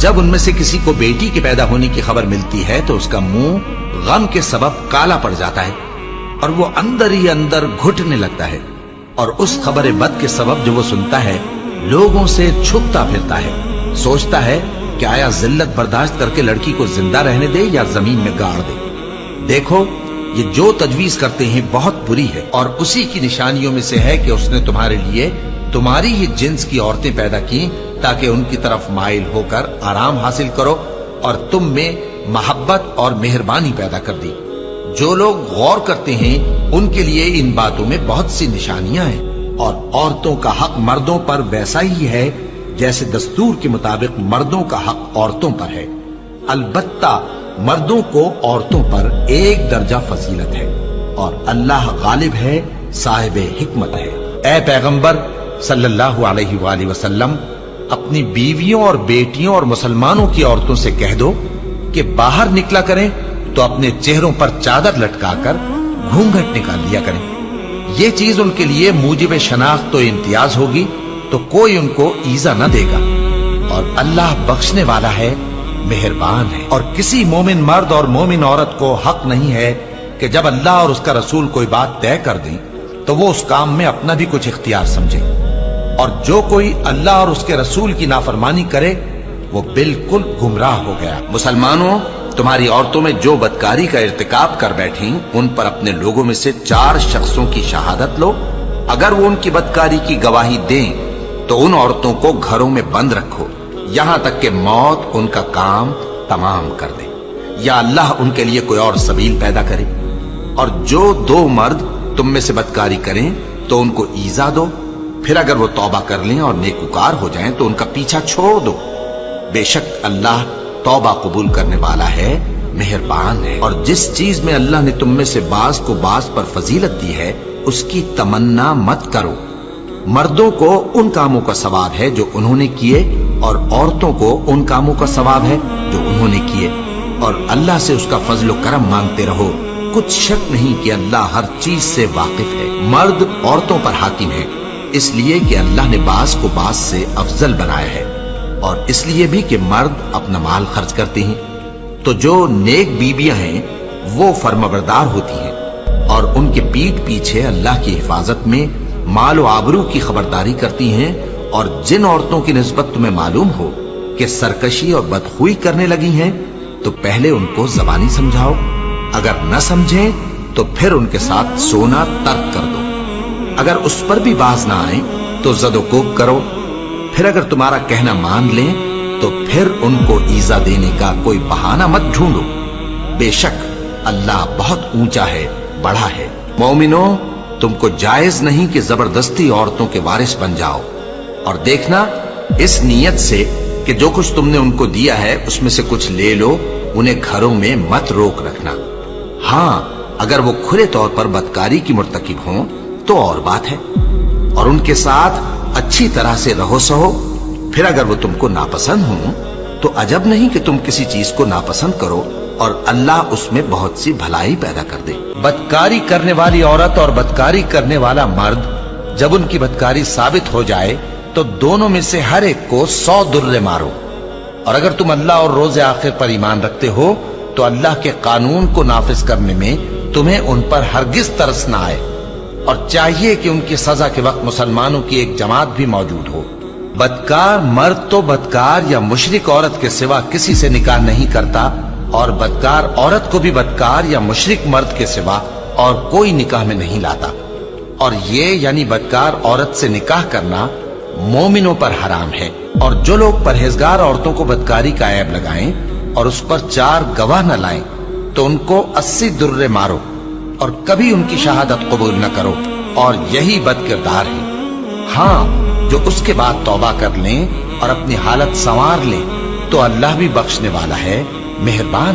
जब उनमें से किसी को बेटी के पैदा होने की खबर मिलती है तो उसका मुंह गम के सबब काला पड़ जाता है और वो अंदर ही अंदर घुटने लगता है, और उस खबर बद के सबब जो वो सुनता है लोगों से छुपता फिरता है, सोचता है कि आया जिल्लत बर्दाश्त करके लड़की को जिंदा रहने दे या जमीन में गाड़ दे। देखो, ये जो तजवीज करते हैं बहुत बुरी है, और उसी की निशानियों में से है कि उसने तुम्हारे लिए तुम्हारी ही जिन्स की औरतें पैदा की ताकि उनकी तरफ माइल होकर आराम हासिल करो, और तुम में मोहब्बत और मेहरबानी पैदा कर दी। जो लोग गौर करते हैं उनके लिए इन बातों में बहुत सी निशानियां हैं, और औरतों का हक मर्दों पर वैसा ही है जैसे दस्तूर के मुताबिक मर्दों का हक औरतों पर है। अलबत्ता मर्दों को औरतों पर एक दर्जा फजीलत है, और अल्लाह गालिब है, साहिब हिकमत है। ऐ पैगंबर सल्लल्लाहु अलैहि वसल्लम, अपनी बीवियों और बेटियों और मुसलमानों की औरतों से कह दो कि बाहर निकला करें तो अपने चेहरों पर चादर लटकाकर घूंघट निकाल लिया करें। ये चीज उनके लिए मूजिब शनाख्त तो इम्तियाज होगी, तो कोई उनको ईजा न देगा, और अल्लाह बख्शने वाला है, मेहरबान है। और किसी मोमिन मर्द और मोमिन औरत को हक नहीं है कि जब अल्लाह और उसका रसूल कोई बात तय कर दें तो वो उस काम में अपना भी कुछ इख्तियार समझे, और जो कोई अल्लाह और उसके रसूल की नाफरमानी करे वो बिल्कुल गुमराह हो गया। मुसलमानों, तुम्हारी औरतों में जो बदकारी का इर्तिकाब कर बैठी उन पर अपने लोगों में से 4 शख्सों की शहादत लो। अगर वो उनकी बदकारी की गवाही दें तो उन औरतों को घरों में बंद रखो यहां तक कि मौत उनका काम तमाम कर दे, या अल्लाह उनके लिए कोई और सबील पैदा करे। और जो 2 मर्द तुम में से बदकारी करें तो उनको ईजा दो, फिर अगर वो तौबा कर लें और नेकुकार हो जाएं तो उनका पीछा छोड़ दो। बेशक अल्लाह तौबा कबूल करने वाला है, मेहरबान है। और जिस चीज में अल्लाह ने तुम में से बाज को बाज पर फजीलत दी है उसकी तमन्ना मत करो। मर्दों को उन कामों का सवाब है जो उन्होंने किए, और औरतों को उन कामों का सवाब है जो उन्होंने किए, और अल्लाह से उसका फजल करम मांगते रहो। कुछ शक नहीं कि अल्लाह हर चीज से वाकिफ है। मर्द औरतों पर हाकिम है, इसलिए कि अल्लाह ने बाज को बाज से अफजल बनाया है, और इसलिए भी कि मर्द अपना माल खर्च करते हैं। तो जो नेक बीबियां हैं वो फर्माबरदार होती हैं, और उनके पीठ पीछे अल्लाह की हिफाजत में माल व आबरू की खबरदारी करती हैं। और जिन औरतों की निस्बत तुम्हें मालूम हो कि सरकशी और बदखुई करने लगी हैं तो पहले उनको ज़बानी समझाओ, अगर न समझें तो फिर उनके साथ सोना तर्क कर दो। अगर उस पर भी बाज ना आए तो जदोकोब करो, फिर अगर तुम्हारा कहना मान लें तो फिर उनको ईजा देने का कोई बहाना मत ढूंढो। बेशक अल्लाह बहुत ऊंचा है, बड़ा है। मोमिनो, तुमको जायज नहीं कि जबरदस्ती औरतों के वारिस बन जाओ, और देखना इस नीयत से कि जो कुछ तुमने उनको दिया है उसमें से कुछ ले लो, उन्हें घरों में मत रोक रखना। हाँ, अगर वो खुले तौर पर बदकारी की मुर्तकिब हों तो और बात है, और उनके साथ अच्छी तरह से रहो सहो। फिर अगर वो तुमको नापसंद हो तो अजब नहीं कि तुम किसी चीज को नापसंद करो और अल्लाह उसमें बहुत सी भलाई पैदा कर दे। बदकारी करने वाली औरत और बदकारी करने वाला मर्द जब उनकी बदकारी साबित हो जाए तो दोनों में से हर एक को 100 दुर्रे मारो। और अगर तुम अल्लाह और रोज़े आखिर पर ईमान रखते हो तो अल्लाह के कानून को नाफिज करने में तुम्हें उन पर हरगिज तरस ना आए, और चाहिए कि उनकी सजा के वक्त मुसलमानों की एक जमात भी मौजूद हो। बदकार मर्द तो बदकार या मुशरिक औरत के सिवा किसी से निकाह नहीं करता, और बदकार औरत को भी बदकार या मुशरिक मर्द के सिवा और कोई निकाह में नहीं लाता। और ये यानी बदकार औरत से निकाह करना मोमिनों पर हराम है। और जो लोग परहेजगार औरतों को बदकारी का ऐब लगाएं और उस पर 4 गवाह न लाएं तो उनको 80 दुर्रे मारो, और कभी उनकी शहादत कबूल न करो, और यही बदकिरदार है। हाँ, जो उसके बाद तौबा कर लें और अपनी हालत संवार लें तो अल्लाह भी बख्शने वाला है, मेहरबान।